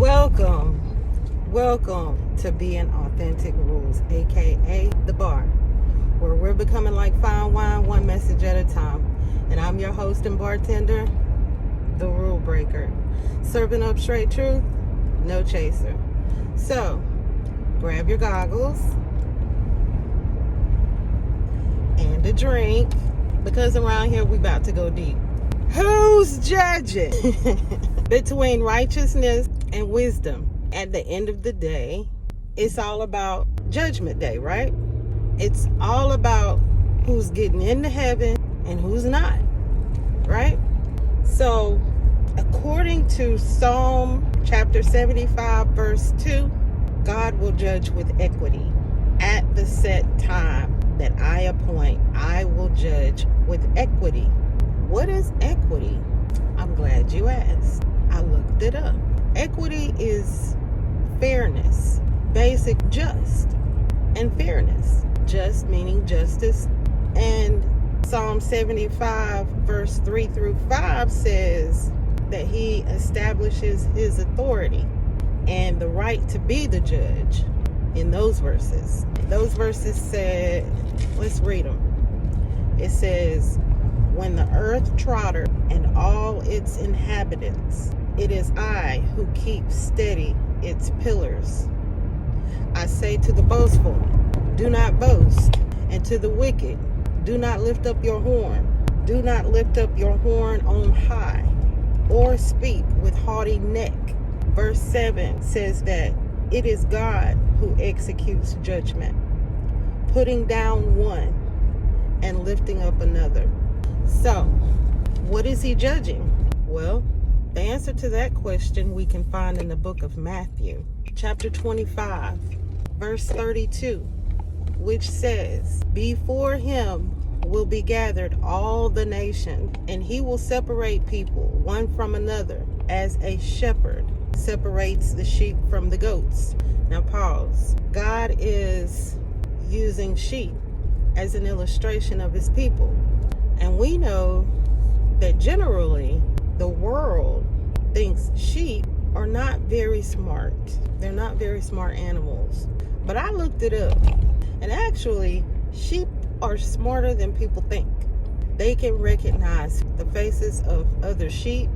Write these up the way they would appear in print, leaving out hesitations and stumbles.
Welcome to Being Authentic Rules, aka The Bar, where we're becoming like fine wine, one message at a time. And I'm your host and bartender, The Rule Breaker, serving up straight truth, no chaser. So, grab your goggles and a drink, because around here we about to go deep. Who's judging between righteousness and wisdom? At the end of the day, it's all about Judgment Day, right? It's all about who's getting into heaven and who's not, right? So, according to Psalm chapter 75, verse 2, God will judge with equity. At the set time that I appoint, I will judge with equity. What is equity? I'm glad you asked. I looked it up. Equity is fairness, basic just, and fairness. Just meaning justice. And Psalm 75 verse 3 through 5 says that he establishes his authority and the right to be the judge in those verses. Those verses said, let's read them. It says, when the earth tottered and all its inhabitants, it is I who keep steady its pillars. I say to the boastful, do not boast, and to the wicked, do not lift up your horn. Do not lift up your horn on high, or speak with haughty neck. Verse 7 says that it is God who executes judgment, putting down one and lifting up another. So, what is he judging? Well, the answer to that question we can find in the book of Matthew, chapter 25, verse 32, which says, before him will be gathered all the nations, and he will separate people one from another, as a shepherd separates the sheep from the goats. Now pause. God is using sheep as an illustration of his people. And we know that generally the world thinks sheep are not very smart. They're not very smart animals. But I looked it up, and actually sheep are smarter than people think. They can recognize the faces of other sheep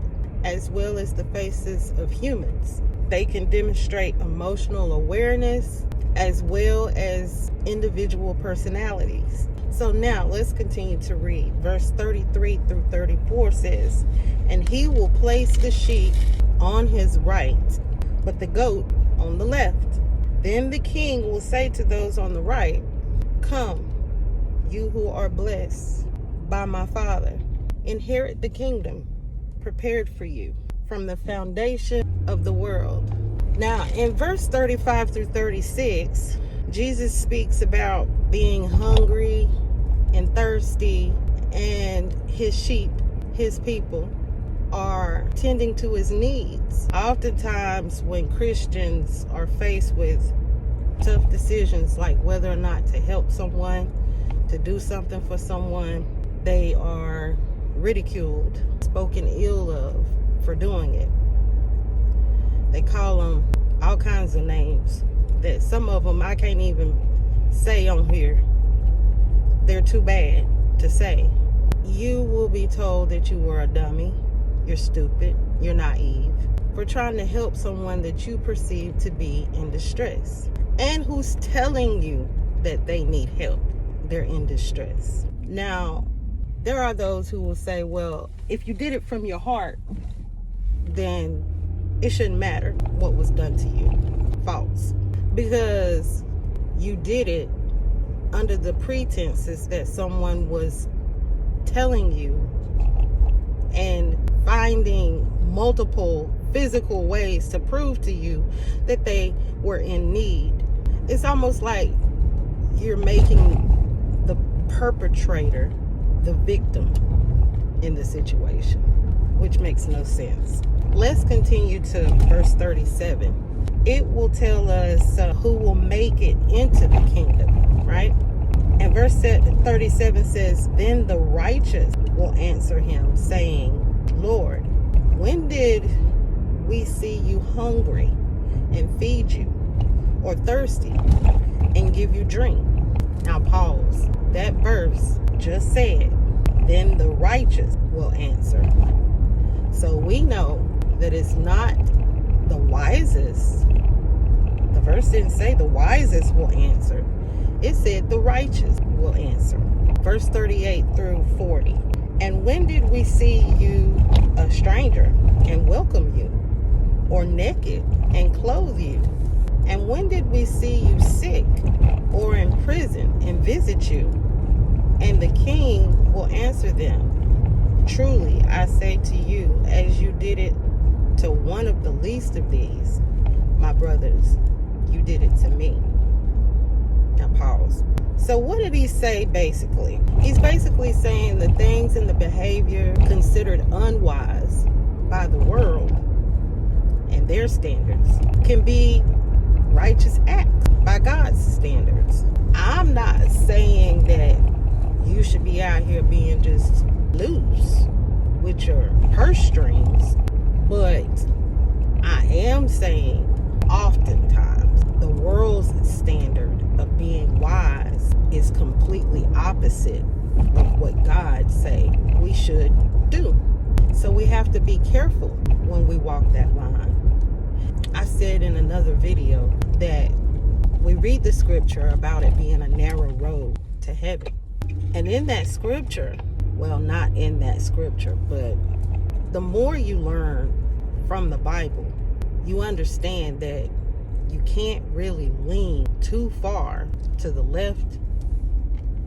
as well as the faces of humans. They can demonstrate emotional awareness as well as individual personalities. So now let's continue to read. Verse 33 through 34 says, and he will place the sheep on his right, but the goat on the left. Then the king will say to those on the right, come, you who are blessed by my Father, inherit the kingdom prepared for you from the foundation of the world. Now, in verse 35 through 36, Jesus speaks about being hungry and thirsty, and his sheep, his people, are tending to his needs. Oftentimes when Christians are faced with tough decisions, like whether or not to help someone, to do something for someone, they are ridiculed, spoken ill of for doing it. They call them all kinds of names that some of them I can't even say on here. They're too bad to say. You will be told that you were a dummy, you're stupid, you're naive, for trying to help someone that you perceive to be in distress, and who's telling you that they need help. They're in distress. Now, there are those who will say, well, if you did it from your heart, then it shouldn't matter what was done to you. False. Because you did it under the pretenses that someone was telling you and finding multiple physical ways to prove to you that they were in need. It's almost like you're making the perpetrator the victim in the situation, which makes no sense. Let's continue to verse 37. It will tell us who will make it into the kingdom, right? And verse 37 says, then the righteous will answer him, saying, Lord, when did we see you hungry and feed you, or thirsty and give you drink? Now pause. That verse just said, then the righteous will answer. So we know that it's not the wisest. The verse didn't say the wisest will answer. It said the righteous will answer. Verse 38 through 40. And when did we see you a stranger and welcome you, or naked and clothe you? And when did we see you sick or in prison and visit you? And the king will answer them, truly I say to you, as you did it to one of the least of these, my brothers, you did it to me. Now pause. So what did he say basically? He's basically saying the things and the behavior considered unwise by the world and their standards can be righteous acts by God's standards. I'm not saying that you should be out here being just loose with your purse strings, but I am saying oftentimes the world's standard of being wise is completely opposite of what God say we should do. So we have to be careful when we walk that line. I said in another video that we read the scripture about it being a narrow road to heaven. And in that scripture, well, not in that scripture, but the more you learn from the Bible, you understand that you can't really lean too far to the left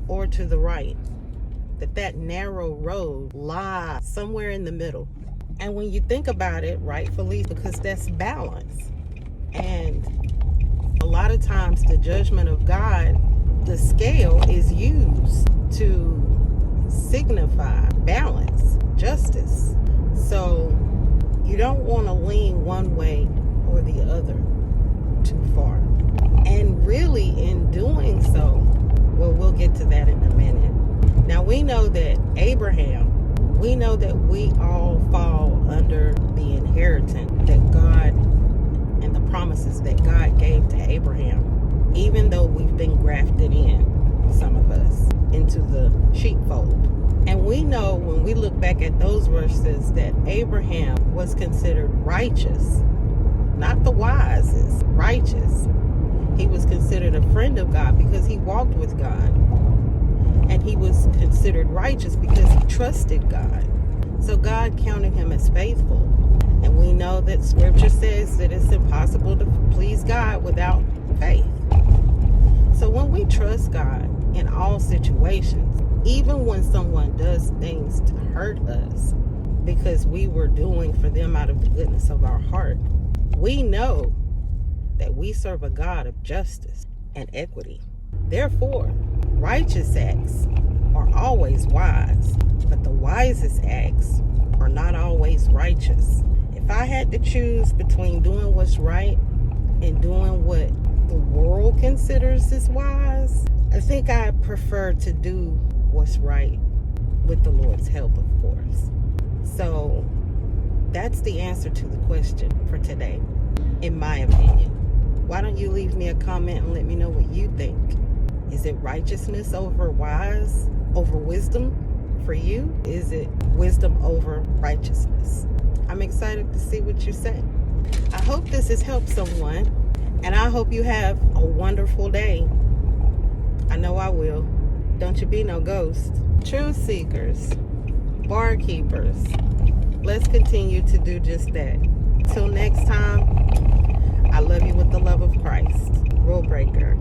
or to the right. That narrow road lies somewhere in the middle. And when you think about it, rightfully, because that's balance. And a lot of times the judgment of God, the scale is used to signify balance, justice. So you don't want to lean one way or the other too far. And really in doing so, well, we'll get to that in a minute. Now we know that Abraham, we know that we all fall under the inheritance that God and the promises that God gave to Abraham, even though we've been grafted in, some of us, into the sheepfold. And we know when we look back at those verses that Abraham was considered righteous, not the wisest, righteous. He was considered a friend of God because he walked with God. And he was considered righteous because he trusted God. So God counted him as faithful. And we know that scripture says that it's impossible to please God without faith. So when we trust God in all situations, even when someone does things to hurt us because we were doing for them out of the goodness of our heart, we know that we serve a God of justice and equity. Therefore, righteous acts are always wise, but the wisest acts are not always righteous. If I had to choose between doing what's right and doing what the world considers as wise, I think I prefer to do what's right with the Lord's help, of course. So that's the answer to the question for today, in my opinion. Why don't you leave me a comment and let me know what you think? Is it righteousness over wisdom for you? Is it wisdom over righteousness? I'm excited to see what you say. I hope this has helped someone, and I hope you have a wonderful day. I know I will. Don't you be no ghost. Truth seekers, barkeepers, let's continue to do just that. Till next time, I love you with the love of Christ. Rule breaker.